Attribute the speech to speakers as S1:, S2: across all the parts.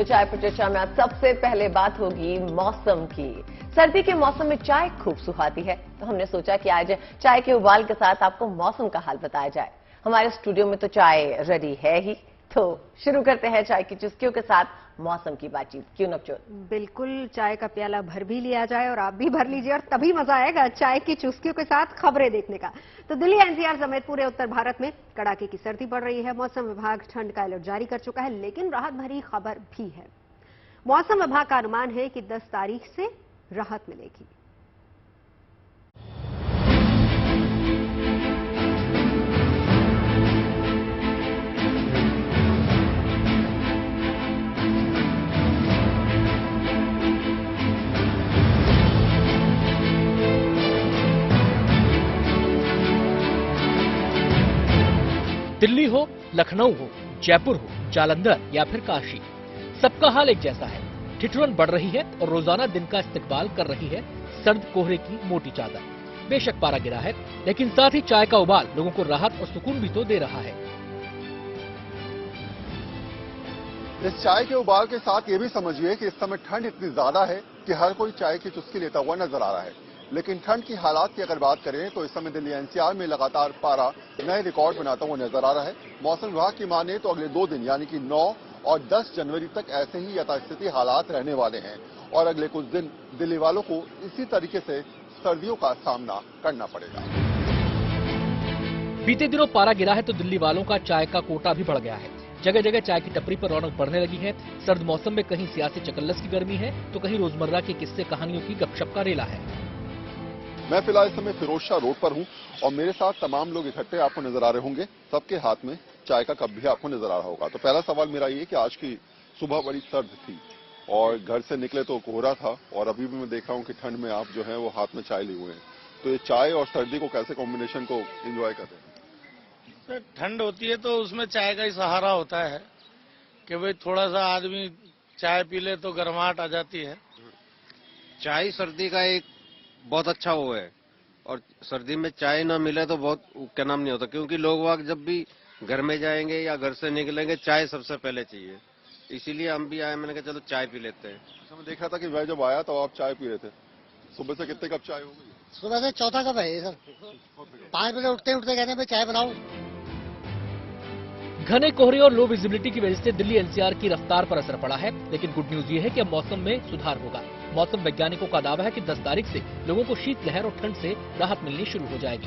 S1: चाय पर चर्चा में आज सबसे पहले बात होगी मौसम की। सर्दी के मौसम में चाय खूब सुहाती है, तो हमने सोचा कि आज चाय के उबाल के साथ आपको मौसम का हाल बताया जाए। हमारे स्टूडियो में तो चाय रेडी है ही, तो शुरू करते हैं चाय की चुस्कियों के साथ मौसम की बातचीत। क्यों नवजोत?
S2: बिल्कुल, चाय का प्याला भर भी लिया जाए और आप भी भर लीजिए और तभी मजा आएगा चाय की चुस्कियों के साथ खबरें देखने का। तो दिल्ली एनसीआर समेत पूरे उत्तर भारत में कड़ाके की सर्दी पड़ रही है। मौसम विभाग ठंड का अलर्ट जारी कर चुका है, लेकिन राहत भरी खबर भी है। मौसम विभाग का अनुमान है कि 10 तारीख से राहत मिलेगी।
S3: दिल्ली हो, लखनऊ हो, जयपुर हो, जालंधर या फिर काशी, सबका हाल एक जैसा है। ठिठुरन बढ़ रही है और रोजाना दिन का इस्तकबाल कर रही है सर्द कोहरे की मोटी चादर। बेशक पारा गिरा है, लेकिन साथ ही चाय का उबाल लोगों को राहत और सुकून भी तो दे रहा है।
S4: इस चाय के उबाल के साथ ये भी समझिए कि इस समय ठंड इतनी ज्यादा है कि हर कोई चाय की चुस्की लेता हुआ नजर आ रहा है। लेकिन ठंड की हालात की अगर बात करें तो इस समय दिल्ली एनसीआर में लगातार पारा नए रिकॉर्ड बनाता हुआ नजर आ रहा है। मौसम विभाग की माने तो अगले 2 दिन यानी कि 9 और 10 जनवरी तक ऐसे ही यथास्थिति हालात रहने वाले हैं और अगले कुछ दिन दिल्ली वालों को इसी तरीके से सर्दियों का सामना करना पड़ेगा।
S3: बीते दिनों पारा गिरा है तो दिल्ली वालों का चाय का कोटा भी बढ़ गया है। जगह जगह चाय की टपरी पर रौनक बढ़ने लगी है। सर्द मौसम में कहीं सियासी चकल्लस की गर्मी है तो कहीं रोजमर्रा के किस्से कहानियों की गपशप का रेला है।
S4: मैं फिलहाल इस समय फिरोजशाह रोड पर हूं और मेरे साथ तमाम लोग इकट्ठे आपको नजर आ रहे होंगे। सबके हाथ में चाय का कप भी आपको नजर आ रहा होगा। तो पहला सवाल मेरा ये कि आज की सुबह बड़ी सर्द थी और घर से निकले तो कोहरा था और अभी भी मैं देख रहा हूं कि ठंड में आप जो है वो हाथ में चाय लिए हुए हैं। तो ये चाय और सर्दी को कैसे कॉम्बिनेशन को एंजॉय करते हैं?
S5: ठंड होती है तो उसमें चाय का ही सहारा होता है कि भाई थोड़ा सा आदमी चाय पी ले तो गर्माहट आ जाती है।
S6: चाय सर्दी का एक बहुत अच्छा वो है और सर्दी में चाय ना मिले तो बहुत क्या नाम नहीं होता, क्योंकि लोग वाग जब भी घर में जाएंगे या घर से निकलेंगे चाय सबसे पहले चाहिए। इसीलिए हम भी आए, मैंने कहा चलो चाय पी लेते हैं।
S4: मैं देख रहा था कि मैं जब आया तो आप चाय पी रहे थे। सुबह से कितने कप चाय हो गई?
S7: सुबह से चौथा कप है सर। 5 बजे उठते उठते कहते हैं चाय बनाओ।
S3: घने कोहरे और लो विजिबिलिटी की वजह से दिल्ली एनसीआर की रफ्तार पर असर पड़ा है, लेकिन गुड न्यूज ये है कि अब मौसम में सुधार होगा। मौसम वैज्ञानिकों का दावा है कि 10 तारीख से लोगों को शीतलहर और ठंड से राहत मिलनी शुरू हो जाएगी।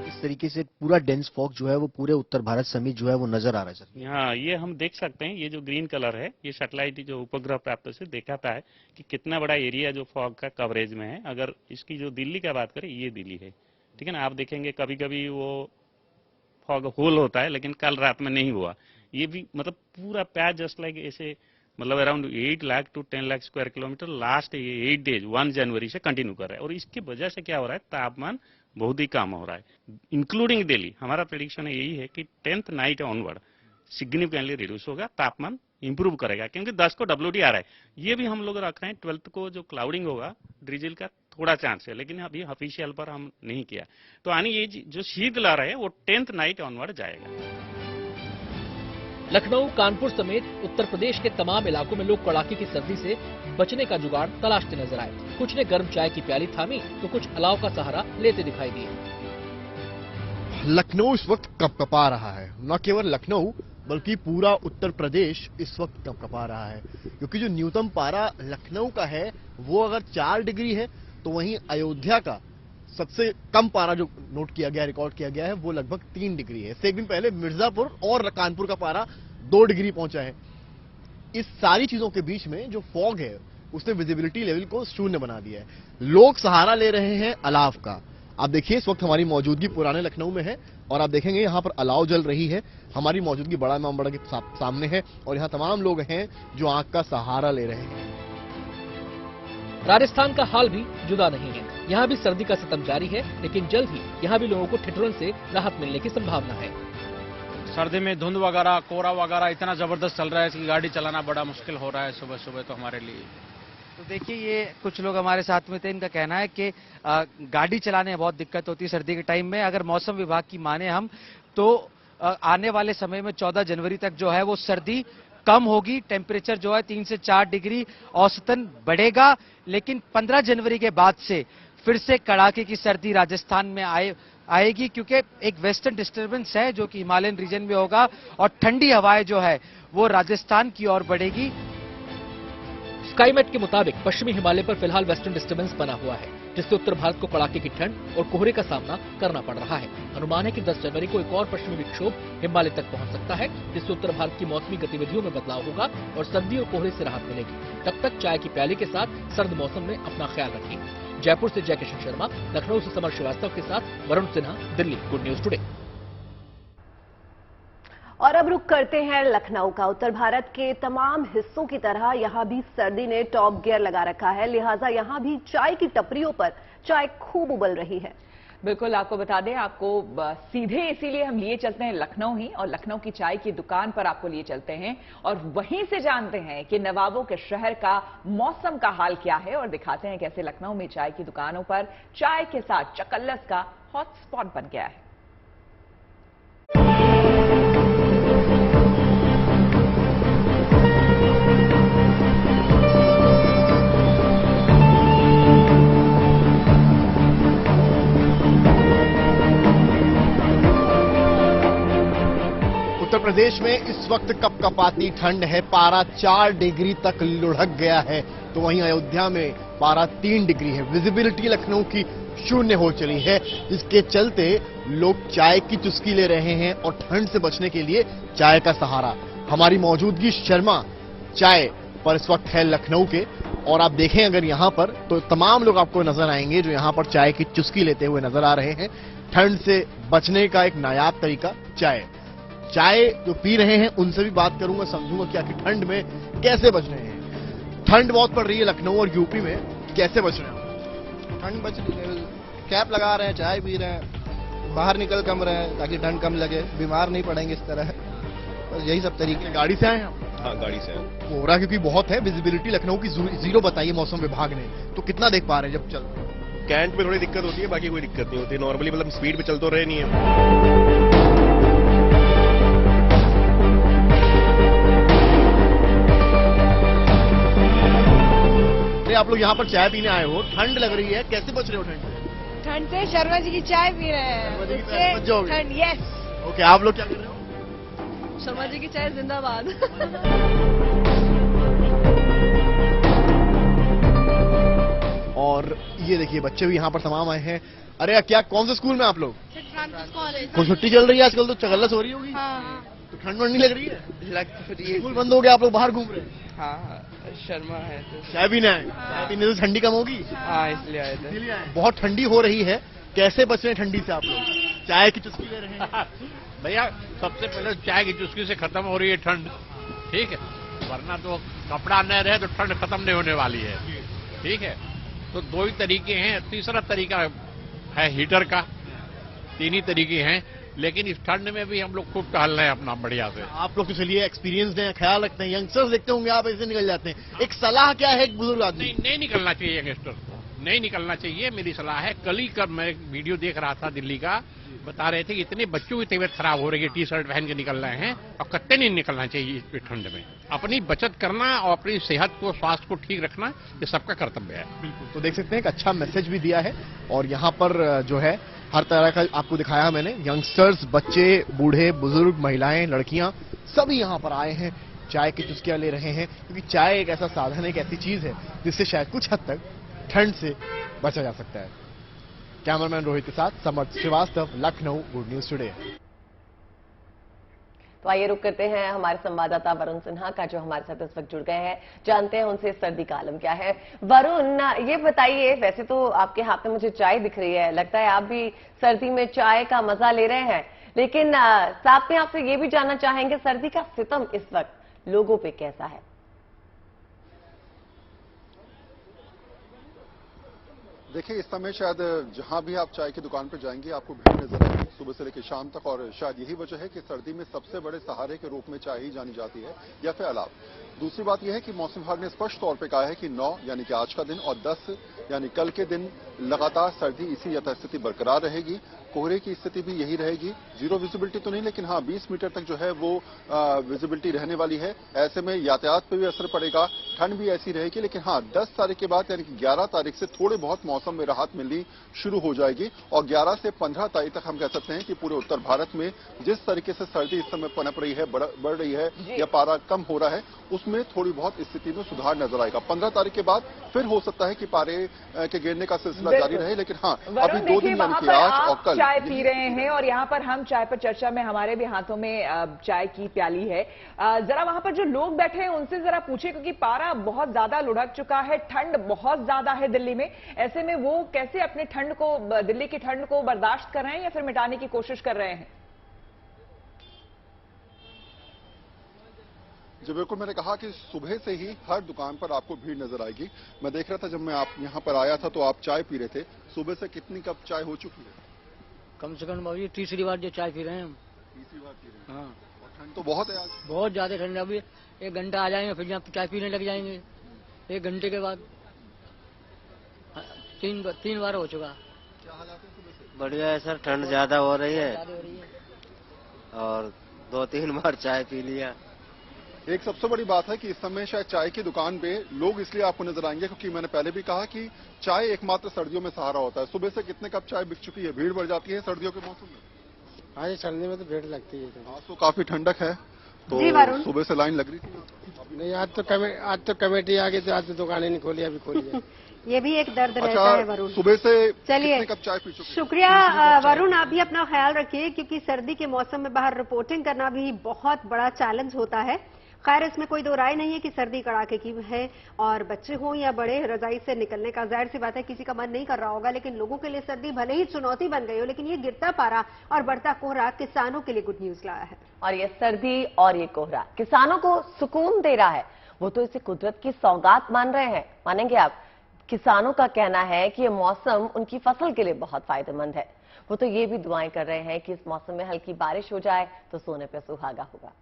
S8: इस तरीके से पूरा डेंस फॉग जो है वो पूरे उत्तर भारत समेत जो है वो नजर आ रहा है सर।
S9: हाँ, ये हम देख सकते हैं। ये जो ग्रीन कलर है ये सैटेलाइट जो उपग्रह प्राप्त से दिखाता है कि कितना बड़ा एरिया जो फॉग का कवरेज में है। अगर इसकी जो दिल्ली का बात करें, ये दिल्ली है, ठीक है ना। आप देखेंगे कभी कभी वो फॉग होल होता है, लेकिन कल रात में नहीं हुआ। ये भी मतलब पूरा पैच जस्ट लाइक ऐसे मतलब around 8 lakh to 10 lakh square kilometer last 8 days 1 जनवरी से कंटिन्यू कर रहा है। और इसकी वजह से क्या हो रहा है, तापमान बहुत ही कम हो रहा है, इंक्लूडिंग दिल्ली। हमारा प्रेडिक्शन यही है कि 10th night onward significantly reduce होगा, तापमान इंप्रूव करेगा, क्योंकि 10 को WD आ रहा है। ये भी हम लोग रख रहे हैं 12th को जो क्लाउडिंग होगा ड्रिजल का थोड़ा चांस है, लेकिन अभी ऑफिशियल पर हम नहीं किया। तो आने ये जो शीतलहर है वो 10th नाइट ऑनवर्ड जाएगा।
S3: लखनऊ, कानपुर समेत उत्तर प्रदेश के तमाम इलाकों में लोग कड़ाके की सर्दी से बचने का जुगाड़ तलाशते नजर आए। कुछ ने गर्म चाय की प्याली थामी तो कुछ अलाव का सहारा लेते दिखाई दिए।
S8: लखनऊ इस वक्त कपकपा रहा है। न केवल लखनऊ बल्कि पूरा उत्तर प्रदेश इस वक्त कपकपा रहा है, क्योंकि जो न्यूनतम पारा लखनऊ का है वो अगर 4 डिग्री है तो वहीं अयोध्या का सबसे कम पारा जो नोट किया गया, रिकॉर्ड किया गया है, वो लगभग 3 डिग्री है। इससे एक दिन पहले मिर्जापुर और कानपुर का पारा 2 डिग्री पहुंचा है। इस सारी चीजों के बीच में जो फॉग है उसने विजिबिलिटी लेवल को शून्य बना दिया है। लोग सहारा ले रहे हैं अलाव का। आप देखिए इस वक्त हमारी मौजूदगी पुराने लखनऊ में है और आप देखेंगे यहाँ पर अलाव जल रही है। हमारी मौजूदगी बड़ा इमामबाड़ा के सामने है और यहाँ तमाम लोग हैं जो आग का सहारा ले रहे हैं।
S3: राजस्थान का हाल भी जुदा नहीं है। यहाँ भी सर्दी का सितम जारी है, लेकिन जल्द ही यहाँ भी लोगों को ठिठुरन से राहत मिलने की संभावना है।
S10: सर्दी में धुंध वगैरह, कोहरा वगैरह इतना जबरदस्त चल रहा है कि गाड़ी चलाना बड़ा मुश्किल हो रहा है सुबह सुबह तो हमारे लिए।
S11: तो देखिए, ये कुछ लोग हमारे साथ में थे, इनका कहना है कि गाड़ी चलाने में बहुत दिक्कत होती है सर्दी के टाइम में। अगर मौसम विभाग की माने हम तो आने वाले समय में 14 जनवरी तक जो है वो सर्दी कम होगी, टेम्परेचर जो है 3 से 4 डिग्री औसतन बढ़ेगा। लेकिन 15 जनवरी के बाद से फिर से कड़ाके की सर्दी राजस्थान में आएगी, क्योंकि एक वेस्टर्न डिस्टर्बेंस है जो कि हिमालयन रीजन में होगा और ठंडी हवाएं जो है वो राजस्थान की ओर बढ़ेगी।
S3: स्काईमेट के मुताबिक पश्चिमी हिमालय पर फिलहाल वेस्टर्न डिस्टर्बेंस बना हुआ है, जिससे उत्तर भारत को कड़ाके की ठंड और कोहरे का सामना करना पड़ रहा है। अनुमान है कि 10 जनवरी को एक और पश्चिमी विक्षोभ हिमालय तक पहुंच सकता है, जिससे उत्तर भारत की मौसमी गतिविधियों में बदलाव होगा और सर्दी और कोहरे से राहत मिलेगी। तब तक चाय की प्याली के साथ सर्द मौसम में अपना ख्याल रखें। जयपुर से जय किशन शर्मा, लखनऊ से समर श्रीवास्तव के साथ Varun Sinha, Delhi. Good news today.
S1: और अब रुक करते हैं लखनऊ का। उत्तर भारत के तमाम हिस्सों की तरह यहां भी सर्दी ने टॉप गियर लगा रखा है, लिहाजा यहां भी चाय की टपरियों पर चाय खूब उबल रही है।
S12: बिल्कुल, आपको बता दें, आपको सीधे इसीलिए हम लिए चलते हैं लखनऊ ही, और लखनऊ की चाय की दुकान पर आपको लिए चलते हैं और वहीं से जानते हैं कि नवाबों के शहर का मौसम का हाल क्या है और दिखाते हैं कैसे लखनऊ में चाय की दुकानों पर चाय के साथ चकल्लस का हॉटस्पॉट बन गया है।
S8: उत्तर प्रदेश में इस वक्त कपकपाती ठंड है, पारा 4 डिग्री तक लुढ़क गया है, तो वहीं अयोध्या में पारा 3 डिग्री है। विजिबिलिटी लखनऊ की 0 हो चली है, जिसके चलते लोग चाय की चुस्की ले रहे हैं और ठंड से बचने के लिए चाय का सहारा। हमारी मौजूदगी शर्मा चाय पर इस वक्त है लखनऊ के, और आप देखें अगर यहां पर तो तमाम लोग आपको नजर आएंगे जो यहां पर चाय की चुस्की लेते हुए नजर आ रहे हैं। ठंड से बचने का एक नायाब तरीका चाय जो पी रहे हैं उनसे भी बात करूंगा, समझूंगा कि आखिर ठंड में कैसे बच रहे हैं। ठंड बहुत पड़ रही है लखनऊ और यूपी में, कैसे बच रहे हैं?
S13: ठंड बच रही है, कैप लगा रहे हैं, चाय पी रहे हैं, बाहर निकल कम रहे हैं ताकि ठंड कम लगे, बीमार नहीं पड़ेंगे इस तरह। बस यही सब तरीके।
S8: गाड़ी से आए हैं?
S14: हाँ, गाड़ी से आए।
S8: कोहरा क्योंकि बहुत है, विजिबिलिटी लखनऊ की 0 बताई है मौसम विभाग ने, तो कितना देख पा रहे हैं जब चल?
S14: कैंट में थोड़ी दिक्कत होती है, बाकी कोई दिक्कत नहीं होती। नॉर्मली मतलब स्पीड पे चल तो रहे नहीं है।
S8: आप लोग यहाँ पर चाय पीने आए हो, ठंड लग रही है, कैसे बच रहे हो ठंड से?
S15: ठंड से शर्मा जी की चाय पी रहे हैं। ठंड, यस।
S8: ओके, आप लोग क्या कर रहे हो?
S15: शर्मा जी की चाय जिंदाबाद।
S8: और ये देखिए बच्चे भी यहाँ पर तमाम आए हैं। अरे क्या, कौन से स्कूल में आप लोग? कुछ छुट्टी चल रही है आजकल, तो चकल्लस हो रही होगी। तो ठंड नहीं लग रही है? स्कूल बंद हो गया, आप लोग बाहर घूम रहे हैं?
S16: हाँ, शर्मा है तो
S8: चाय पीने आए। चाय पीने से ठंडी कम होगी?
S16: हाँ, इसलिए आए थे।
S8: बहुत ठंडी हो रही है, कैसे बच रहे हैं ठंडी से आप लोग? चाय की चुस्की ले रहे हैं?
S17: भैया, सबसे पहले चाय की चुस्की से खत्म हो रही है ठंड, ठीक है, वरना तो कपड़ा न रहे तो ठंड खत्म नहीं होने वाली है, ठीक है। तो 2 ही तरीके हैं, तीसरा तरीका है हीटर का, 3 ही तरीके हैं। लेकिन इस ठंड में भी हम लोग खूब टहल रहे हैं अपना बढ़िया से।
S8: आप लोग तो चलिए एक्सपीरियंस हैं, ख्याल रखते हैं, यंगस्टर्स देखते होंगे आप ऐसे निकल जाते हैं, एक सलाह क्या है एक बुजुर्ग आदमी?
S17: नहीं निकलना चाहिए यंगस्टर को, नहीं निकलना चाहिए, मेरी सलाह है। कल ही मैं एक वीडियो देख रहा था दिल्ली का, बता रहे थे कि इतने बच्चों की तबीयत खराब हो रही है, टी शर्ट पहन के निकल रहे हैं, और कत्ते नहीं निकलना चाहिए इस ठंड में। अपनी बचत करना और अपनी सेहत को, स्वास्थ्य को ठीक रखना, ये सबका कर्तव्य है।
S8: बिल्कुल, तो देख सकते हैं एक अच्छा मैसेज भी दिया है, और यहाँ पर जो है हर तरह का आपको दिखाया मैंने, यंगस्टर्स, बच्चे, बूढ़े, बुजुर्ग, महिलाएं, लड़कियां, सभी यहाँ पर आए हैं, चाय की चुस्कियां ले रहे हैं, क्योंकि चाय एक ऐसा साधन है, एक ऐसी चीज है जिससे शायद कुछ हद तक ठंड से बचा जा सकता है। कैमरामैन रोहित के साथ Samar Srivastava, Lucknow, good news today.
S1: तो आइए रुक करते हैं हमारे संवाददाता वरुण सिन्हा का, जो हमारे साथ इस वक्त जुड़ गए हैं, जानते हैं उनसे सर्दी का आलम क्या है। वरुण, ये बताइए, वैसे तो आपके हाथ में मुझे चाय दिख रही है, लगता है आप भी सर्दी में चाय का मजा ले रहे हैं, लेकिन साथ में आपसे ये भी जानना चाहेंगे सर्दी का सितम इस वक्त लोगों पे कैसा है?
S4: देखिए, इस समय शायद जहां भी आप चाय की दुकान पर जाएंगे आपको भीड़ नजर आएगी सुबह से लेकर शाम तक, और शायद यही वजह है कि सर्दी में सबसे बड़े सहारे के रूप में चाय ही जानी जाती है, या फिर अलाव। दूसरी बात यह है कि मौसम विभाग ने स्पष्ट तौर पे कहा है कि 9 यानी कि आज का दिन और 10 यानी कल के दिन लगातार सर्दी इसी यथास्थिति बरकरार रहेगी। कोहरे की स्थिति भी यही रहेगी। जीरो विजिबिलिटी तो नहीं, लेकिन हाँ 20 मीटर तक जो है वो विजिबिलिटी रहने वाली है। ऐसे में यातायात पर भी असर पड़ेगा, ठंड भी ऐसी रहेगी। लेकिन हाँ 10 तारीख के बाद यानी कि 11 तारीख से थोड़े बहुत मौसम में राहत मिलनी शुरू हो जाएगी और 11 से 15 तारीख तक हम कह सकते हैं कि पूरे उत्तर भारत में जिस तरीके से सर्दी इस समय पनप रही है, बढ़ रही है या पारा कम हो रहा है, उसमें थोड़ी बहुत स्थिति में सुधार नजर आएगा। 15 तारीख के बाद फिर हो सकता है कि पारे के गिरने का सिलसिला जारी रहे। लेकिन हाँ अभी 2 दिन यानी कि आज और कल
S12: चाय पी रहे हैं और यहाँ पर हम चाय पर चर्चा में हमारे भी हाथों में चाय की प्याली है। जरा वहां पर जो लोग बैठे हैं उनसे जरा पूछिए, क्योंकि पारा बहुत ज्यादा लुढ़क चुका है, ठंड बहुत ज्यादा है दिल्ली में। ऐसे में वो कैसे अपने ठंड को, दिल्ली की ठंड को बर्दाश्त कर रहे हैं या फिर मिटाने की कोशिश कर रहे हैं?
S4: जो बिल्कुल मैंने कहा कि सुबह से ही हर दुकान पर आपको भीड़ नजर आएगी। मैं देख रहा था जब मैं आप यहाँ पर आया था तो आप चाय पी रहे थे। सुबह से कितनी कप चाय हो चुकी है?
S18: कम से कम बाबू तीसरी बार जो चाय पी रहे हैं हम।
S4: तीसरी बार पी रहे हैं?
S18: हाँ।
S4: और ठंड तो बहुत है आज।
S18: बहुत ज्यादा ठंड है। अभी 1 घंटा आ जाएंगे फिर यहाँ चाय पीने लग जाएंगे। 1 घंटे के बाद 3 बार हो चुका।
S4: क्या हालात है सुबह से?
S6: बढ़िया है सर, ठंड ज्यादा हो रही है और 2-3 बार चाय पी लिया।
S4: एक सबसे बड़ी बात है कि इस समय शायद चाय की दुकान पे लोग इसलिए आपको नजर आएंगे क्योंकि मैंने पहले भी कहा कि चाय एकमात्र सर्दियों में सहारा होता है। सुबह से कितने कप चाय बिक चुकी है? भीड़ बढ़ जाती है सर्दियों के मौसम में?
S7: हाँ, ये सर्दी में तो भीड़ लगती है।
S4: आज तो काफी ठंडक है तो सुबह से लाइन लग रही थी।
S7: नहीं, आज तो कमेटी आ गई थी, आज तो दुकानें नहीं खोली, अभी खोली है।
S2: ये भी एक दर्द रहता है वरुण।
S4: सुबह से
S2: चलिए,
S4: कितने कप चाय पी चुके?
S2: शुक्रिया वरुण। आप भी अपना ख्याल रखिए क्योंकि सर्दी के मौसम में बाहर रिपोर्टिंग करना भी बहुत बड़ा चैलेंज होता है। खैर इसमें कोई दो राय नहीं है कि सर्दी कड़ाके की है और बच्चे हों या बड़े, रजाई से निकलने का जाहिर सी बात है किसी का मन नहीं कर रहा होगा। लेकिन लोगों के लिए सर्दी भले ही चुनौती बन गई हो, लेकिन ये गिरता पारा और बढ़ता कोहरा किसानों के लिए गुड न्यूज लाया है।
S1: और ये सर्दी और ये कोहरा किसानों को सुकून दे रहा है। वो तो इसे कुदरत की सौगात मान रहे हैं। मानेंगे आप? किसानों का कहना है कि ये मौसम उनकी फसल के लिए बहुत फायदेमंद है। वो तो ये भी दुआएं कर रहे हैं कि इस मौसम में हल्की बारिश हो जाए तो सोने पे सुहागा होगा।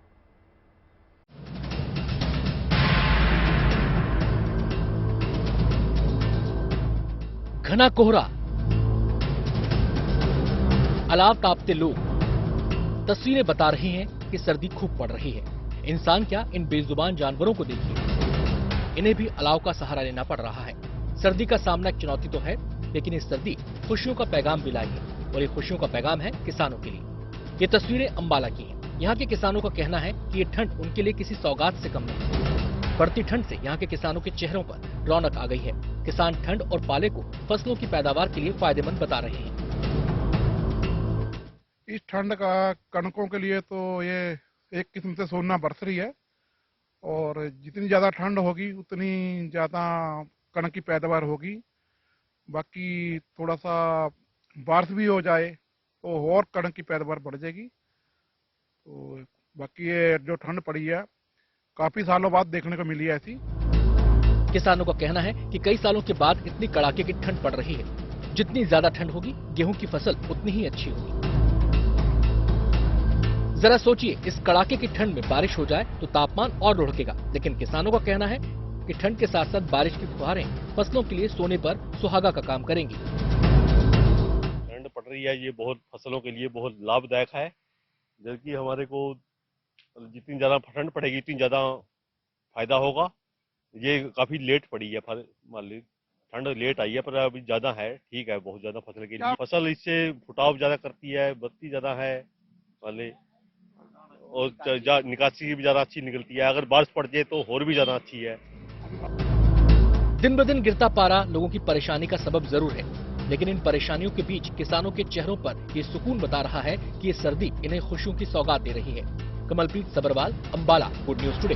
S3: घना कोहरा, अलाव तापते लोग, तस्वीरें बता रही हैं कि सर्दी खूब पड़ रही है। इंसान क्या, इन बेजुबान जानवरों को देखिए, इन्हें भी अलाव का सहारा लेना पड़ रहा है। सर्दी का सामना एक चुनौती तो है, लेकिन ये सर्दी खुशियों का पैगाम भी लाएगी और ये खुशियों का पैगाम है किसानों के लिए। ये तस्वीरें अंबाला की हैं। यहाँ के किसानों का कहना है कि ये ठंड उनके लिए किसी सौगात से कम नहीं। बढ़ती ठंड से यहाँ के किसानों के चेहरों पर रौनक आ गई है। किसान ठंड और पाले को फसलों की पैदावार के लिए फायदेमंद बता रहे हैं।
S19: इस ठंड का कणकों के लिए तो ये एक किस्म से सोना बरस रही है और जितनी ज्यादा ठंड होगी उतनी ज्यादा कणक की पैदावार होगी। बाकी थोड़ा सा बारिश भी हो जाए तो और कणक की पैदावार बढ़ जाएगी। तो बाकी ये जो ठंड पड़ी है काफी सालों बाद देखने को मिली है ऐसी।
S3: किसानों का कहना है कि कई सालों के बाद इतनी कड़ाके की ठंड पड़ रही है। जितनी ज्यादा ठंड होगी गेहूं की फसल उतनी ही अच्छी होगी। जरा सोचिए, इस कड़ाके की ठंड में बारिश हो जाए तो तापमान और लुढ़केगा। लेकिन किसानों का कहना है कि ठंड के साथ साथ बारिश की फुहारें फसलों के लिए सोने पर सुहागा का काम करेंगी।
S14: ठंड पड़ रही है, ये बहुत फसलों के लिए बहुत लाभदायक है। जबकि हमारे को जितनी ज्यादा ठंड पड़ेगी उतनी ज्यादा फायदा होगा। ये काफी लेट पड़ी है, मान ली ठंड लेट आई है पर अभी ज्यादा है, ठीक है, बहुत ज्यादा फसल के लिए। फसल इससे फुटाव ज्यादा करती है, बत्ती ज्यादा है वाले और निकासी भी ज्यादा अच्छी निकलती है। अगर बारिश पड़ जाए तो और भी ज्यादा अच्छी है।
S3: दिन ब दिन गिरता पारा लोगों की परेशानी का सबब जरूर है, लेकिन इन परेशानियों के बीच किसानों के चेहरों पर ये सुकून बता रहा है कि ये सर्दी इन्हें खुशियों की सौगात दे रही है। Kamalpreet Sabharwal, Ambala, good news today.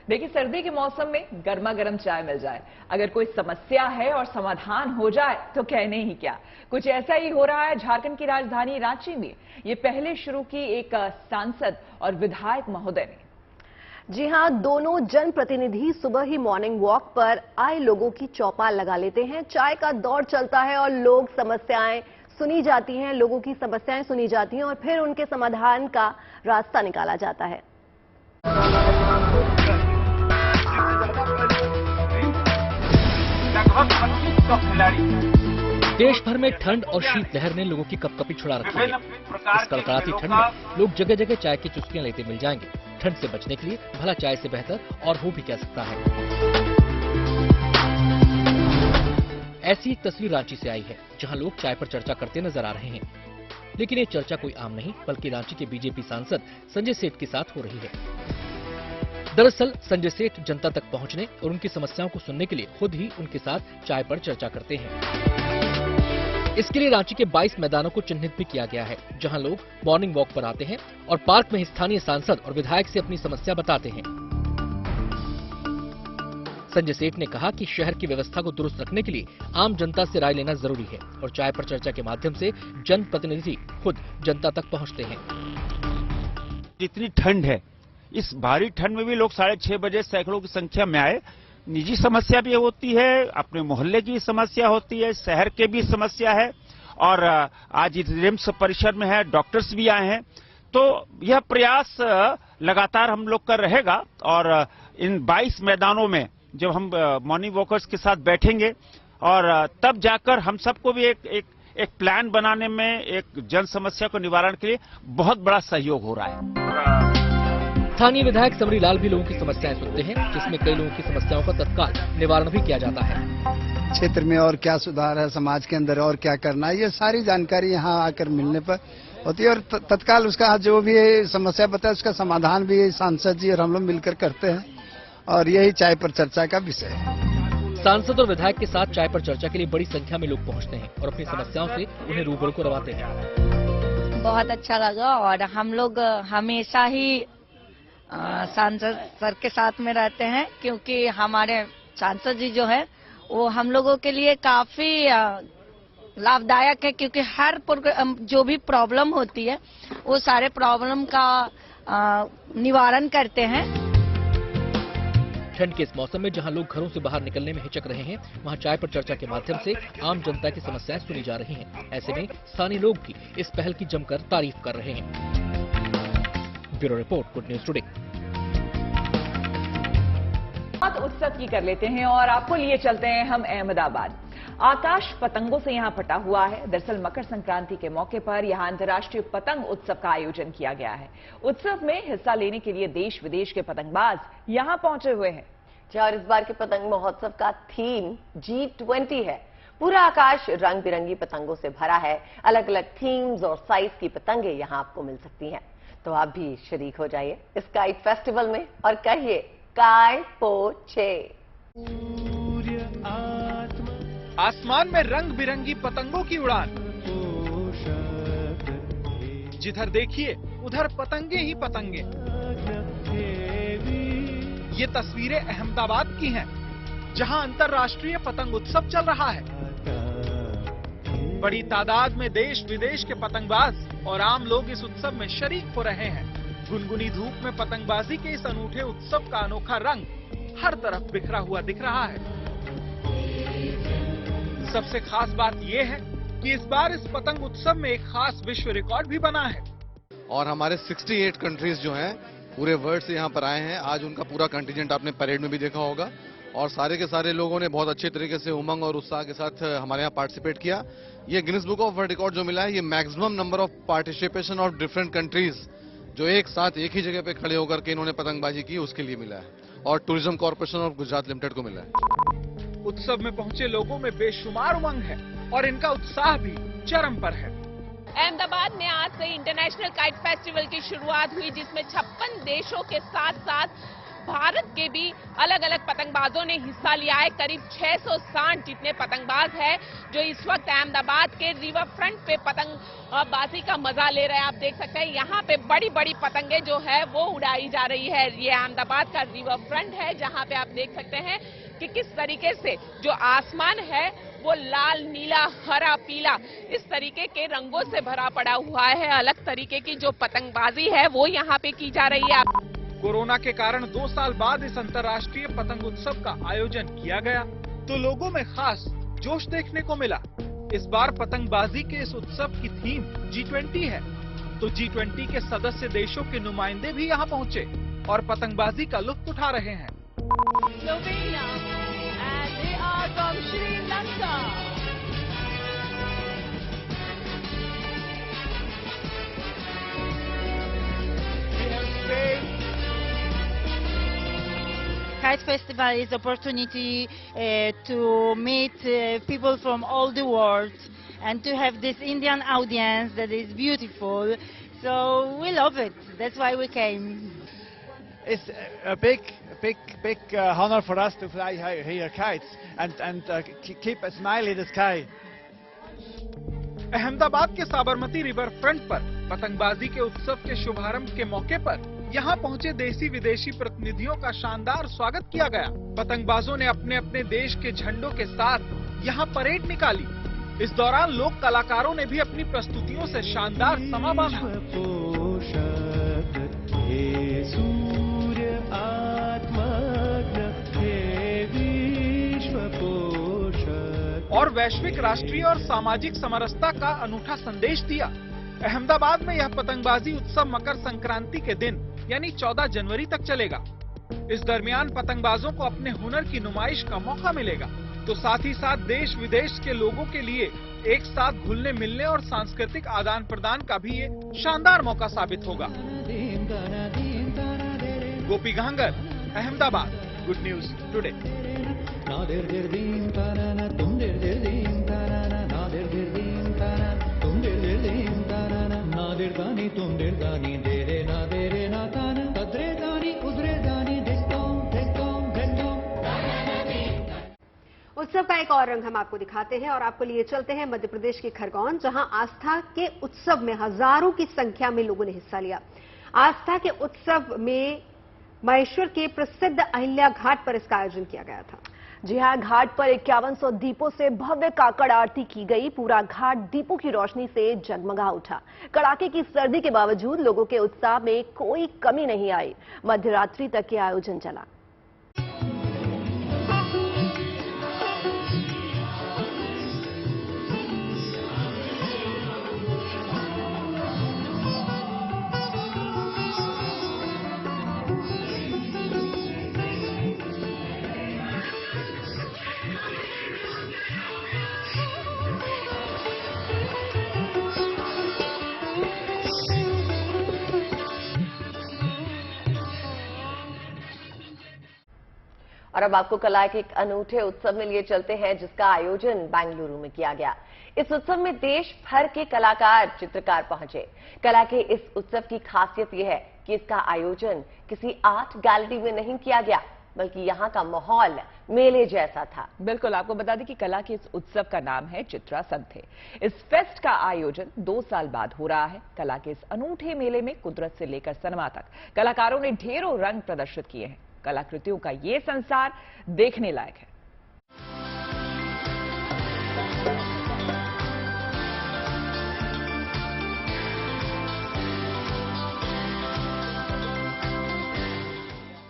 S12: देखिए, सर्दी के मौसम में गर्मा गर्म चाय मिल जाए, अगर कोई समस्या है और समाधान हो जाए तो कहने ही क्या। कुछ ऐसा ही हो रहा है झारखंड की राजधानी रांची में। ये पहले शुरू की एक सांसद और विधायक महोदय ने।
S1: जी हां, दोनों जनप्रतिनिधि सुबह ही मॉर्निंग वॉक पर आए लोगों की चौपाल लगा लेते हैं। चाय का दौर चलता है और लोग समस्याएं सुनी जाती हैं, लोगों की समस्याएं सुनी जाती हैं और फिर उनके समाधान का
S20: रास्ता निकाला जाता है।
S3: देश भर में ठंड और शीतलहर ने लोगों की कपकपी छुड़ा रखी है। इस कड़कड़ाती ठंड में लोग जगह जगह चाय की चुस्कियां लेते मिल जाएंगे। ठंड से बचने के लिए भला चाय से बेहतर और हो भी क्या सकता है। ऐसी एक तस्वीर रांची से आई है, जहां लोग चाय पर चर्चा करते नजर आ रहे हैं। लेकिन ये चर्चा कोई आम नहीं, बल्कि रांची के बीजेपी सांसद संजय सेठ के साथ हो रही है। दरअसल संजय सेठ जनता तक पहुंचने और उनकी समस्याओं को सुनने के लिए खुद ही उनके साथ चाय पर चर्चा करते हैं। इसके लिए रांची के 22 मैदानों को चिन्हित भी किया गया है, जहां लोग मॉर्निंग वॉक पर आते हैं और पार्क में स्थानीय सांसद और विधायक से अपनी समस्या बताते हैं। संजय सेठ ने कहा कि शहर की व्यवस्था को दुरुस्त रखने के लिए आम जनता से राय लेना जरूरी है और चाय पर चर्चा के माध्यम से जनप्रतिनिधि खुद जनता तक पहुंचते हैं।
S21: इतनी ठंड है, इस भारी ठंड में भी लोग 6:30 बजे सैकड़ों की संख्या में आए। निजी समस्या भी होती है, अपने मोहल्ले की समस्या होती है, शहर के भी समस्या है और आज रिम्स परिसर में है, डॉक्टर्स भी आए हैं। तो यह प्रयास लगातार हम लोग का रहेगा और इन 22 मैदानों में जब हम मॉर्निंग वॉकर्स के साथ बैठेंगे और तब जाकर हम सबको भी एक प्लान बनाने में, एक जन समस्या को निवारण के लिए बहुत बड़ा सहयोग हो रहा है।
S3: स्थानीय विधायक समरी लाल भी लोगों की समस्याएं सुनते हैं, जिसमें कई लोगों की समस्याओं का तत्काल निवारण भी किया जाता है।
S22: क्षेत्र में और क्या सुधार है, समाज के अंदर और क्या करना है, ये सारी जानकारी यहाँ आकर मिलने पर होती है और तत्काल उसका जो भी समस्या बताए उसका समाधान भी सांसद जी और हम लोग मिलकर करते हैं और यही चाय पर चर्चा का विषय है।
S3: सांसद और विधायक के साथ चाय पर चर्चा के लिए बड़ी संख्या में लोग पहुंचते हैं और अपनी समस्याओं से उन्हें रूबरू करवाते हैं।
S15: बहुत अच्छा लगा और हम लोग हमेशा ही सांसद सर के साथ में रहते हैं, क्योंकि हमारे सांसद जी जो है वो हम लोगों के लिए काफी लाभदायक है, क्योंकि हर जो भी प्रॉब्लम होती है वो सारे प्रॉब्लम का निवारण करते हैं।
S3: ठंड के इस मौसम में जहां लोग घरों से बाहर निकलने में हिचक रहे हैं, वहां चाय पर चर्चा के माध्यम से आम जनता की समस्याएं सुनी जा रही हैं। ऐसे में स्थानीय लोग भी इस पहल की जमकर तारीफ कर रहे हैं। Bureau report, good news today.
S12: बात उत्सव की कर लेते हैं और आपको लिए चलते हैं हम अहमदाबाद। आकाश पतंगों से यहां फटा हुआ है। दरअसल मकर संक्रांति के मौके पर यहां अंतर्राष्ट्रीय पतंग उत्सव का आयोजन किया गया है। उत्सव में हिस्सा लेने के लिए देश विदेश के पतंगबाज यहां पहुंचे हुए हैं।
S1: और इस बार के पतंग महोत्सव का थीम G20 है। पूरा आकाश रंग बिरंगी पतंगों से भरा है। अलग अलग थीम्स और साइज की पतंगे यहां आपको मिल सकती हैं। तो आप भी शरीक हो जाइए इस काइट फेस्टिवल में और कहिए काय पोछे।
S23: आसमान में रंग बिरंगी पतंगों की उड़ान, जिधर देखिए उधर पतंगे ही पतंगे। ये तस्वीरें अहमदाबाद की हैं, जहां अंतर्राष्ट्रीय पतंग उत्सव चल रहा है। बड़ी तादाद में देश विदेश के पतंगबाज और आम लोग इस उत्सव में शरीक हो रहे हैं। गुनगुनी धूप में पतंगबाजी के इस अनूठे उत्सव का अनोखा रंग हर तरफ बिखरा हुआ दिख रहा है। सबसे खास बात यह है कि इस बार इस पतंग उत्सव में एक खास विश्व रिकॉर्ड भी बना है।
S24: और हमारे 68 कंट्रीज जो हैं पूरे वर्ल्ड से यहाँ पर आए हैं। आज उनका पूरा कंटिजेंट आपने परेड में भी देखा होगा और सारे के सारे लोगों ने बहुत अच्छे तरीके से उमंग और उत्साह के साथ हमारे यहाँ पार्टिसिपेट किया। ये Guinness book of world record जो मिला है, ये maximum number of participation of different countries जो एक साथ एक ही जगह पे खड़े होकर के इन्होंने पतंगबाजी की, उसके लिए मिला है और tourism corporation of Gujarat limited को मिला है।
S23: उत्सव में पहुंचे लोगों में बेशुमार उमंग है और इनका उत्साह भी चरम पर है।
S25: अहमदाबाद में आज से इंटरनेशनल काइट फेस्टिवल की शुरुआत हुई, जिसमें 56 देशों के साथ साथ भारत के भी अलग अलग पतंगबाजों ने हिस्सा लिया है। करीब 660 जितने पतंगबाज हैं जो इस वक्त अहमदाबाद के रिवर फ्रंट पे पतंगबाजी का मजा ले रहे हैं। आप देख सकते हैं यहाँ पे बड़ी बड़ी पतंगे जो है वो उड़ाई जा रही है। ये अहमदाबाद का रिवर फ्रंट है, जहाँ पे आप देख सकते हैं कि किस तरीके से जो आसमान है वो लाल, नीला, हरा, पीला इस तरीके के रंगों से भरा पड़ा हुआ है। अलग तरीके की जो पतंगबाजी है वो यहाँ पे की जा रही है।
S23: कोरोना के कारण 2 साल बाद इस अंतर्राष्ट्रीय पतंग उत्सव का आयोजन किया गया तो लोगों में खास जोश देखने को मिला। इस बार पतंगबाजी के इस उत्सव की थीम G20 है। तो G20 के सदस्य देशों के नुमाइंदे भी यहाँ पहुँचे और पतंगबाजी का लुत्फ उठा रहे हैं।
S15: Kite Festival is opportunity to meet people from all the world and to have this Indian audience that is beautiful. So we love it. That's why we came.
S5: It's a big honor for us to fly here kites and keep a smile in the sky.
S23: Ahmedabad के Sabarmati river front पर पतंगबाजी के उत्सव के शुभारंभ के मौके पर यहाँ पहुँचे देसी विदेशी प्रतिनिधियों का शानदार स्वागत किया गया। पतंगबाजों ने अपने अपने देश के झंडों के साथ यहाँ परेड निकाली। इस दौरान लोक कलाकारों ने भी अपनी प्रस्तुतियों से शानदार समा बांधा। और वैश्विक, राष्ट्रीय और सामाजिक समरसता का अनूठा संदेश दिया। अहमदाबाद में यह पतंगबाजी उत्सव मकर संक्रांति के दिन यानी 14 जनवरी तक चलेगा। इस दरमियान पतंगबाजों को अपने हुनर की नुमाइश का मौका मिलेगा, तो साथ ही साथ देश विदेश के लोगों के लिए एक साथ घुलने मिलने और सांस्कृतिक आदान प्रदान का भी ये शानदार मौका साबित होगा। गोपी Ghangar, Ahmedabad, good news today.
S2: उत्सव का एक और रंग हम आपको दिखाते हैं और आपको लिए चलते हैं मध्य प्रदेश के खरगोन, जहां आस्था के उत्सव में हजारों की संख्या में लोगों ने हिस्सा लिया। आस्था के उत्सव में महेश्वर के प्रसिद्ध अहिल्या घाट पर इसका आयोजन किया गया था।
S1: जी हां, घाट पर 5100 दीपों से भव्य काकड़ आरती की गई। पूरा घाट दीपों की रोशनी से जगमगा उठा। कड़ाके की सर्दी के बावजूद लोगों के उत्साह में कोई कमी नहीं आई। मध्यरात्रि तक ये आयोजन चला। और अब आपको कला के एक अनूठे उत्सव में लिए चलते हैं जिसका आयोजन बेंगलुरु में किया गया। इस उत्सव में देश भर के कलाकार, चित्रकार पहुंचे। कला के इस उत्सव की खासियत यह है कि इसका आयोजन किसी आर्ट गैलरी में नहीं किया गया, बल्कि यहाँ का माहौल मेले जैसा था।
S12: बिल्कुल, आपको बता दें कि कला के इस उत्सव का नाम है चित्रा संथे। इस फेस्ट का आयोजन 2 साल बाद हो रहा है। कला के इस अनूठे मेले में कुदरत से लेकर सिनेमा तक कलाकारों ने ढेरों रंग प्रदर्शित किए हैं। कलाकृतियों का ये संसार देखने लायक है।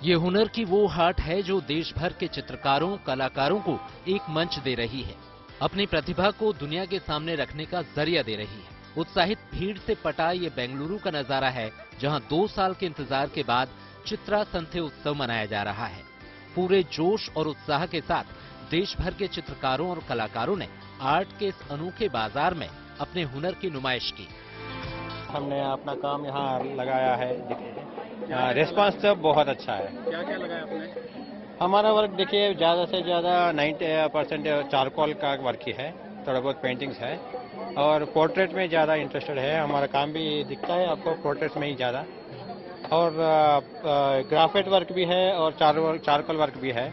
S3: ये हुनर की वो हाट है जो देश भर के चित्रकारों, कलाकारों को एक मंच दे रही है, अपनी प्रतिभा को दुनिया के सामने रखने का जरिया दे रही है। उत्साहित भीड़ से पटा ये बेंगलुरु का नजारा है, जहां 2 साल के इंतजार के बाद चित्रा संथे उत्सव मनाया जा रहा है। पूरे जोश और उत्साह के साथ देश भर के चित्रकारों और कलाकारों ने आर्ट के इस अनोखे बाजार में अपने हुनर की नुमाइश की।
S9: हमने अपना काम यहाँ लगाया है। रिस्पांस तो बहुत अच्छा है।
S23: क्या क्या लगाया आपने?
S9: हमारा वर्क देखिए ज़्यादा से ज़्यादा 90% चारकोल का वर्क ही है, थोड़ा बहुत पेंटिंग्स है और पोर्ट्रेट में ज़्यादा इंटरेस्टेड है। हमारा काम भी दिखता है आपको पोर्ट्रेट में ही ज़्यादा, और ग्राफिट वर्क भी है और चारकोल वर्क भी है।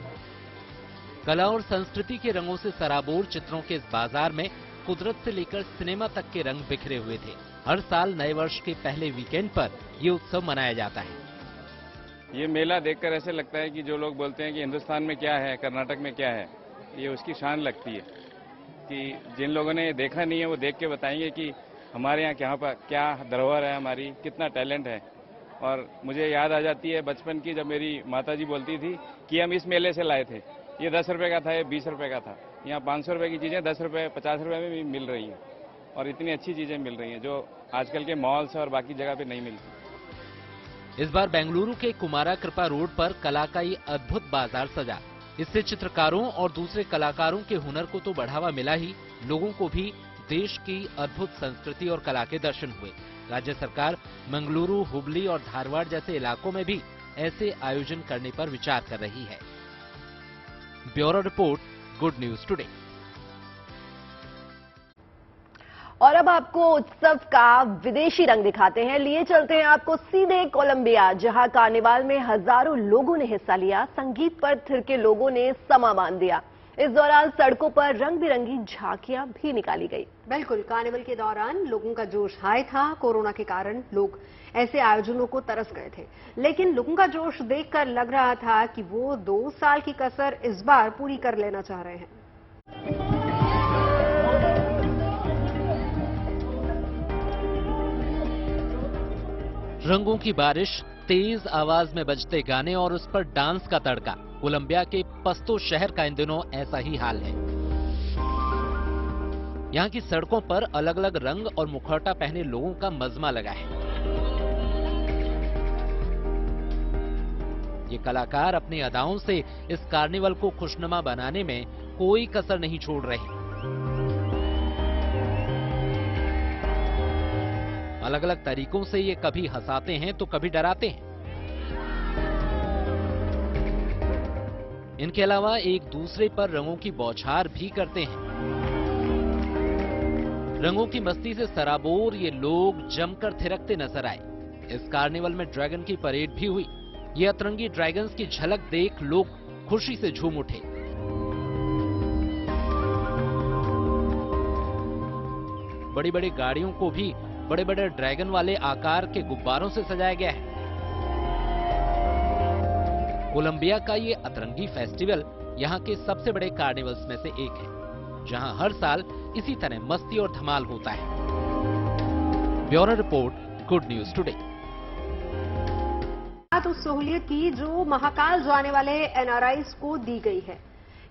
S3: कला और संस्कृति के रंगों से सराबोर चित्रों के इस बाजार में कुदरत से लेकर सिनेमा तक के रंग बिखरे हुए थे। हर साल नए वर्ष के पहले वीकेंड पर ये उत्सव मनाया जाता है।
S10: ये मेला देखकर ऐसे लगता है कि जो लोग बोलते हैं कि हिंदुस्तान में क्या है, कर्नाटक में क्या है, ये उसकी शान लगती है कि जिन लोगों ने देखा नहीं है वो देख के बताएंगे कि हमारे यहाँ क्या धरोहर है, हमारी कितना टैलेंट है। और मुझे याद आ जाती है बचपन की, जब मेरी माताजी बोलती थी कि हम इस मेले से लाए थे, ये 10 रुपए का था, ये 20 रुपए का था। यहाँ 500 रुपए की चीजें 10 रुपए 50 रुपए में भी मिल रही हैं। और इतनी अच्छी चीज़ें मिल रही हैं जो आजकल के मॉल्स और बाकी जगह पे नहीं मिलती।
S3: इस बार बेंगलुरु के कुमारा कृपा रोड पर कला का ये अद्भुत बाजार सजा। इससे चित्रकारों और दूसरे कलाकारों के हुनर को तो बढ़ावा मिला ही, लोगों को भी देश की अद्भुत संस्कृति और कला के दर्शन हुए। राज्य सरकार मंगलुरु, हुबली और धारवाड़ जैसे इलाकों में भी ऐसे आयोजन करने पर विचार कर रही है। Bureau report, good news today.
S1: और अब आपको उत्सव का विदेशी रंग दिखाते हैं। लिए चलते हैं आपको सीधे कोलंबिया, जहां कार्निवाल में हजारों लोगों ने हिस्सा लिया। संगीत पर थिरके लोगों ने समा बांध दिया। इस दौरान सड़कों पर रंग बिरंगी झांकियां भी निकाली गई।
S2: बिल्कुल, कार्निवल के दौरान लोगों का जोश हाई था। कोरोना के कारण लोग ऐसे आयोजनों को तरस गए थे, लेकिन लोगों का जोश देखकर लग रहा था कि वो 2 साल की कसर इस बार पूरी कर लेना चाह रहे हैं।
S3: रंगों की बारिश, तेज आवाज में बजते गाने और उस पर डांस का तड़का। कोलंबिया के पस्तो शहर का इन दिनों ऐसा ही हाल है। यहाँ की सड़कों पर अलग अलग रंग और मुखौटा पहने लोगों का मजमा लगा है। ये कलाकार अपनी अदाओं से इस कार्निवल को खुशनुमा बनाने में कोई कसर नहीं छोड़ रहे। अलग अलग तरीकों से ये कभी हंसाते हैं तो कभी डराते हैं। इनके अलावा एक दूसरे पर रंगों की बौछार भी करते हैं। रंगों की मस्ती से सराबोर ये लोग जमकर थिरकते नजर आए। इस कार्निवल में ड्रैगन की परेड भी हुई। ये अतरंगी ड्रैगन्स की झलक देख लोग खुशी से झूम उठे। बड़ी बड़ी गाड़ियों को भी बड़े बड़े ड्रैगन वाले आकार के गुब्बारों से सजाया गया है। कोलंबिया का ये अतरंगी फेस्टिवल यहाँ के सबसे बड़े कार्निवल्स में से एक है, जहाँ हर साल इसी तरह मस्ती और धमाल होता है। Bureau report, good news today.
S2: उस सहूलियत की जो महाकाल जाने वाले एनआरआईज को दी गई है।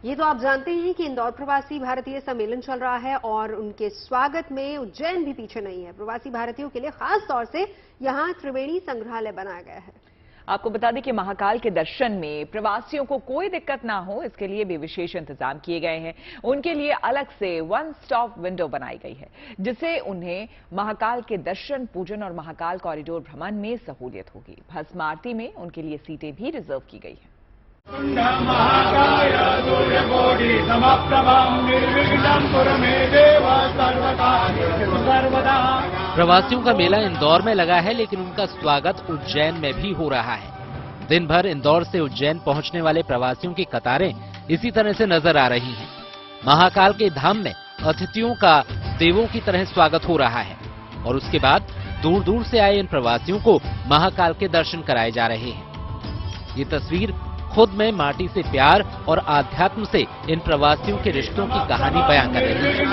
S2: ये तो आप जानते हैं कि इंदौर प्रवासी भारतीय सम्मेलन चल रहा है और उनके स्वागत में उज्जैन भी पीछे नहीं है। प्रवासी भारतीयों के लिए खास तौर से यहाँ त्रिवेणी संग्रहालय बनाया गया है।
S12: आपको बता दें कि महाकाल के दर्शन में प्रवासियों को कोई दिक्कत ना हो, इसके लिए भी विशेष इंतजाम किए गए हैं। उनके लिए अलग से 1 स्टॉप विंडो बनाई गई है, जिससे उन्हें महाकाल के दर्शन, पूजन और महाकाल कॉरिडोर भ्रमण में सहूलियत होगी। भस्म आरती में उनके लिए सीटें भी रिजर्व की गई हैं।
S3: प्रवासियों का मेला इंदौर में लगा है, लेकिन उनका स्वागत उज्जैन में भी हो रहा है। दिन भर इंदौर से उज्जैन पहुंचने वाले प्रवासियों की कतारें इसी तरह से नजर आ रही हैं। महाकाल के धाम में अतिथियों का देवों की तरह स्वागत हो रहा है और उसके बाद दूर दूर से आए इन प्रवासियों को महाकाल के दर्शन कराए जा रहे हैं। ये तस्वीर खुद में माटी से प्यार और आध्यात्म से इन प्रवासियों के रिश्तों की कहानी बयां कर रही है।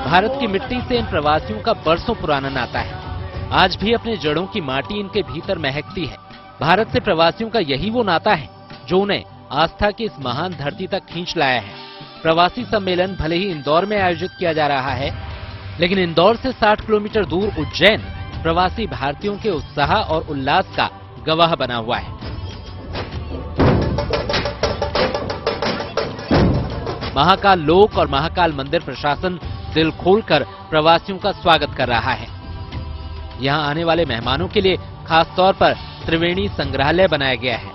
S3: भारत की मिट्टी से इन प्रवासियों का बरसों पुराना नाता है। आज भी अपने जड़ों की माटी इनके भीतर महकती है। भारत से प्रवासियों का यही वो नाता है जो उन्हें आस्था की इस महान धरती तक खींच लाया है। प्रवासी सम्मेलन भले ही इंदौर में आयोजित किया जा रहा है, लेकिन इंदौर से 60 किलोमीटर दूर उज्जैन प्रवासी भारतीयों के उत्साह और उल्लास का गवाह बना हुआ है। महाकाल लोक और महाकाल मंदिर प्रशासन दिल खोलकर प्रवासियों का स्वागत कर रहा है। यहां आने वाले मेहमानों के लिए खास तौर पर त्रिवेणी संग्रहालय बनाया गया है।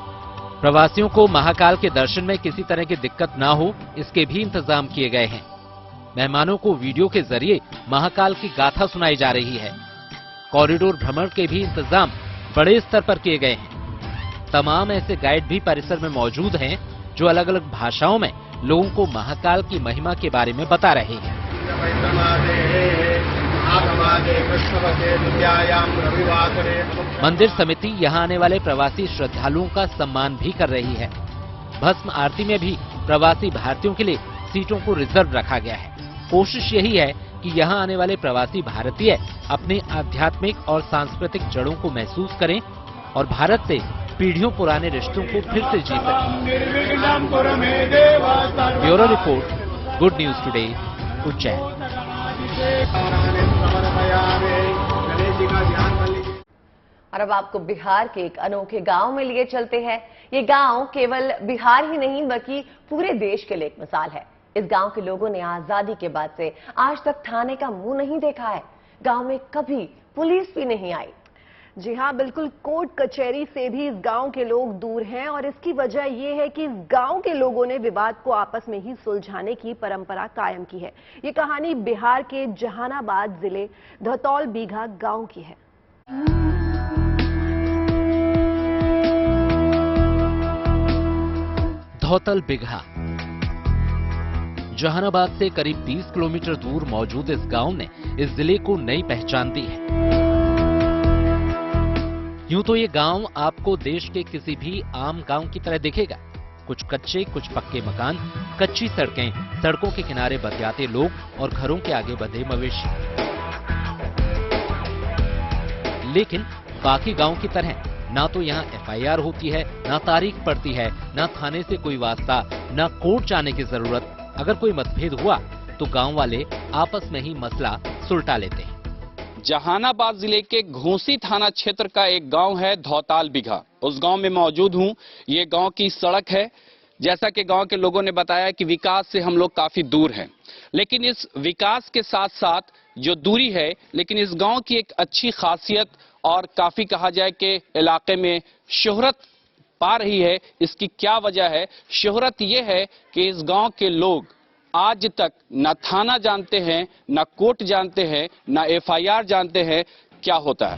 S3: प्रवासियों को महाकाल के दर्शन में किसी तरह की दिक्कत ना हो, इसके भी इंतजाम किए गए हैं। मेहमानों को वीडियो के जरिए महाकाल की गाथा सुनाई जा रही है। कॉरिडोर भ्रमण के भी इंतजाम बड़े स्तर पर किए गए हैं। तमाम ऐसे गाइड भी परिसर में मौजूद हैं जो अलग अलग भाषाओं में लोगों को महाकाल की महिमा के बारे में बता रहे हैं। मंदिर समिति यहां आने वाले प्रवासी श्रद्धालुओं का सम्मान भी कर रही है। भस्म आरती में भी प्रवासी भारतीयों के लिए सीटों को रिजर्व रखा गया है। कोशिश यही है कि यहां आने वाले प्रवासी भारतीय अपने आध्यात्मिक और सांस्कृतिक जड़ों को महसूस करें और भारत से पीढ़ियों पुराने रिश्तों को फिर से जी सकें। Bureau report, good news today, Ujjain.
S1: और अब आपको बिहार के एक अनोखे गांव में लिए चलते हैं। ये गांव केवल बिहार ही नहीं बल्कि पूरे देश के लिए एक मिसाल है। इस गांव के लोगों ने आजादी के बाद से आज तक थाने का मुंह नहीं देखा है। गांव में कभी पुलिस भी नहीं आई।
S11: जी हाँ, बिल्कुल कोर्ट कचहरी से भी इस गांव के लोग दूर हैं और इसकी वजह यह है कि इस गांव के लोगों ने विवाद को आपस में ही सुलझाने की परंपरा कायम की है। ये कहानी बिहार के जहानाबाद जिले धौतौल बीघा गांव की है।
S3: धौतल बिघा जहानाबाद से करीब 20 किलोमीटर दूर मौजूद इस गांव ने इस जिले को नई पहचान दी है। यूं तो ये गांव आपको देश के किसी भी आम गांव की तरह दिखेगा। कुछ कच्चे, कुछ पक्के मकान, कच्ची सड़कें, सड़कों के किनारे बतियाते लोग और घरों के आगे बंधे मवेशी। लेकिन बाकी गांव की तरह ना तो यहाँ FIR होती है, ना तारीख पड़ती है, ना थाने से कोई वास्ता, ना कोर्ट जाने की जरूरत। अगर कोई मतभेद हुआ तो गांव वाले आपस में ही मसला सुलटा लेते हैं।
S13: जहानाबाद जिले के घोसी थाना क्षेत्र का एक गांव है धौताल बिघा। उस गांव में मौजूद हूं। ये गांव की सड़क है। जैसा कि गांव के लोगों ने बताया कि विकास से हम लोग काफी दूर हैं, लेकिन इस विकास के साथ साथ जो दूरी है, लेकिन इस गांव की एक अच्छी खासियत और काफी कहा जाए कि इलाके में शोहरत पा रही है। इसकी क्या वजह है? शोहरत ये है कि इस गांव के लोग आज तक न थाना जानते हैं, न कोर्ट जानते हैं, न FIR जानते हैं क्या होता है।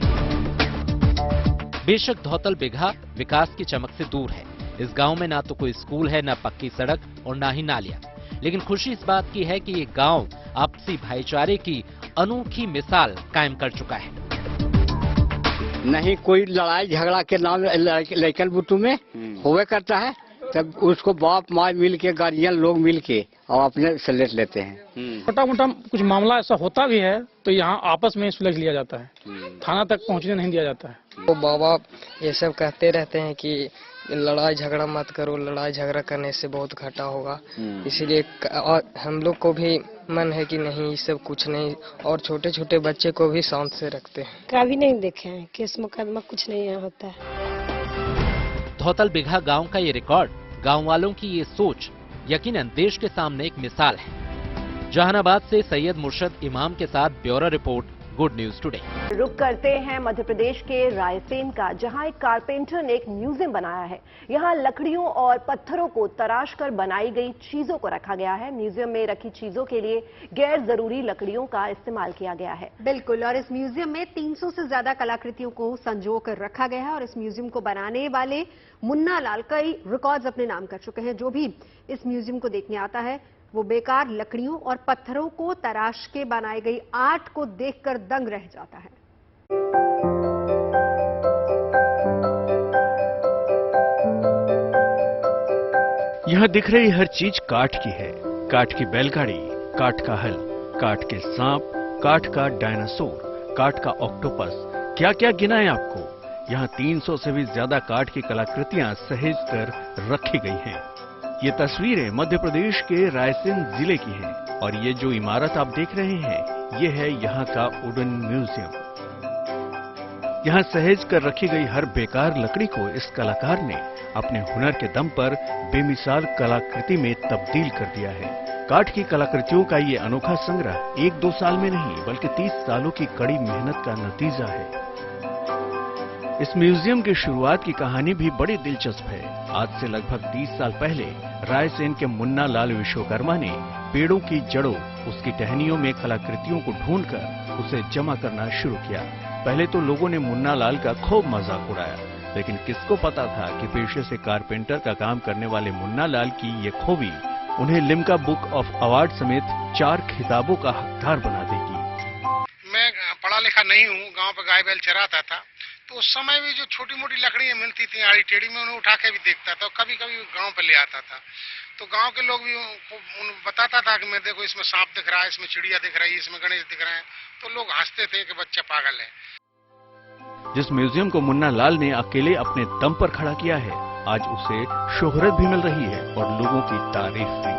S3: बेशक धौतल बिघा विकास की चमक से दूर है। इस गांव में ना तो कोई स्कूल है, ना पक्की सड़क और ना ही नालियां। लेकिन खुशी इस बात की है कि ये गांव आपसी भाईचारे की अनोखी मिसाल कायम कर चुका है।
S18: नहीं कोई लड़ाई झगड़ा के नाम लड़कन बुटू में होवे करता है, तब उसको बाप माँ मिल के, गार्जियन लोग मिल के और अपने से लेट लेते हैं।
S16: छोटा मोटा कुछ मामला ऐसा होता भी है तो यहाँ आपस में सुलझ लिया जाता है, थाना तक पहुँचने नहीं दिया जाता है।
S17: वो बाबा ये सब कहते रहते हैं कि लड़ाई झगड़ा मत करो, लड़ाई झगड़ा करने से बहुत घाटा होगा। इसीलिए हम लोग को भी मन है कि नहीं, ये सब कुछ नहीं, और छोटे छोटे बच्चे को भी शांत से रखते हैं।
S20: कभी नहीं देखे हैं केस मुकदमा, कुछ नहीं यहाँ होता है।
S3: धौतल बिघा गांव का ये रिकॉर्ड, गांव वालों की ये सोच यकीनन देश के सामने एक मिसाल है। जहानाबाद से सैयद मुर्शद इमाम के साथ bureau report, good news today.
S11: रुक करते हैं मध्य प्रदेश के रायसेन का, जहां एक कारपेंटर ने एक म्यूजियम बनाया है। यहां लकड़ियों और पत्थरों को तराश कर बनाई गई चीजों को रखा गया है। म्यूजियम में रखी चीजों के लिए गैर जरूरी लकड़ियों का इस्तेमाल किया गया है।
S2: बिल्कुल, और इस म्यूजियम में 300 से ज्यादा कलाकृतियों को संजो कर रखा गया है। और इस म्यूजियम को बनाने वाले मुन्ना लाल कई रिकॉर्ड्स अपने नाम कर चुके हैं। जो भी इस म्यूजियम को देखने आता है वो बेकार लकड़ियों और पत्थरों को तराश के बनाई गई आर्ट को देखकर दंग रह जाता है।
S26: यहाँ दिख रही हर चीज काठ की है। काठ की बैलगाड़ी, काठ का हल, काठ के सांप, काठ का डायनासोर, काठ का ऑक्टोपस, क्या क्या गिनाएं आपको। यहाँ 300 से भी ज्यादा काठ की कलाकृतियां सहेज कर रखी गई हैं। ये तस्वीरें मध्य प्रदेश के रायसेन जिले की हैं और ये जो इमारत आप देख रहे हैं, ये है यहाँ का वुडन म्यूजियम। यहाँ सहेज कर रखी गई हर बेकार लकड़ी को इस कलाकार ने अपने हुनर के दम पर बेमिसाल कलाकृति में तब्दील कर दिया है। काठ की कलाकृतियों का ये अनोखा संग्रह 1-2 साल में नहीं बल्कि 30 सालों की कड़ी मेहनत का नतीजा है। इस म्यूजियम की शुरुआत की कहानी भी बड़ी दिलचस्प है। आज से लगभग 30 साल पहले रायसेन के मुन्ना लाल विश्वकर्मा ने पेड़ों की जड़ों, उसकी टहनियों में कलाकृतियों को ढूंढकर उसे जमा करना शुरू किया। पहले तो लोगों ने मुन्ना लाल का खूब मजाक उड़ाया, लेकिन किसको पता था कि पेशे से कारपेंटर का काम करने वाले मुन्ना लाल की ये खूबी उन्हें लिम्का बुक ऑफ अवार्ड समेत 4 खिताबों का हकदार बना देगी।
S27: मैं पढ़ा लिखा नहीं हूँ, गांव पे गाय बैल चराता था, तो उस समय भी जो छोटी मोटी लकड़ियां मिलती थी आड़ी टेढ़ी में, उन्हें उठा के भी देखता था, कभी कभी गांव पे ले आता था। तो गांव के लोग भी बताता था कि मैं देखो इसमें सांप दिख रहा है, इसमें चिड़िया दिख रही है, इसमें गणेश दिख रहे हैं, तो लोग हंसते थे कि बच्चा पागल है।
S26: जिस म्यूजियम को मुन्ना लाल ने अकेले अपने दम पर खड़ा किया है, आज उसे शोहरत भी मिल रही है और लोगों की तारीफ भी।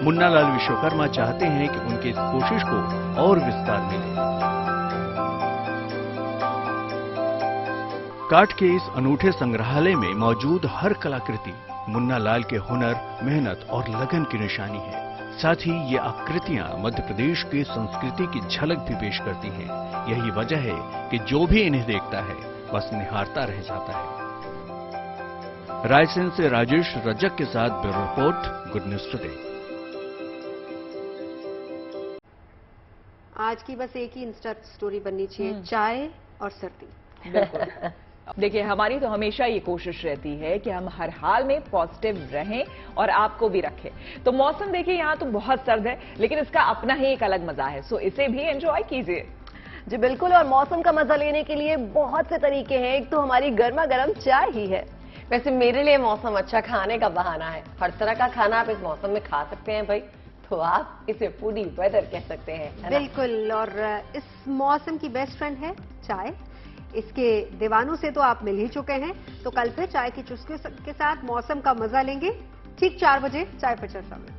S26: मुन्नालाल विश्वकर्मा चाहते हैं कि उनकी इस कोशिश को और विस्तार मिले। काठ के इस अनूठे संग्रहालय में मौजूद हर कलाकृति मुन्नालाल के हुनर, मेहनत और लगन की निशानी है। साथ ही ये आकृतियां मध्य प्रदेश की संस्कृति की झलक भी पेश करती हैं। यही वजह है कि जो भी इन्हें देखता है बस निहारता रह जाता है। रायसेन से राजेश रजक के साथ bureau report, good news today.
S2: आज की बस एक ही इंस्टा स्टोरी बननी चाहिए, चाय और सर्दी।
S12: बिल्कुल। देखिए, हमारी तो हमेशा ये कोशिश रहती है कि हम हर हाल में पॉजिटिव रहें और आपको भी रखें। तो मौसम देखिए, यहाँ तो बहुत सर्द है, लेकिन इसका अपना ही एक अलग मजा है, सो इसे भी एंजॉय कीजिए।
S11: जी बिल्कुल, और मौसम का मजा लेने के लिए बहुत से तरीके हैं। एक तो हमारी गर्मा गर्म चाय ही है।
S1: वैसे मेरे लिए मौसम अच्छा खाने का बहाना है। हर तरह का खाना आप इस मौसम में खा सकते हैं भाई, तो आप इसे फूडी वेदर कह सकते हैं, है ना?
S2: बिल्कुल, और इस मौसम की बेस्ट फ्रेंड है चाय। इसके दीवानों से तो आप मिल ही चुके हैं, तो कल से चाय की चुस्कियों के साथ मौसम का मजा लेंगे। ठीक 4 बजे चाय पे चर्चा में।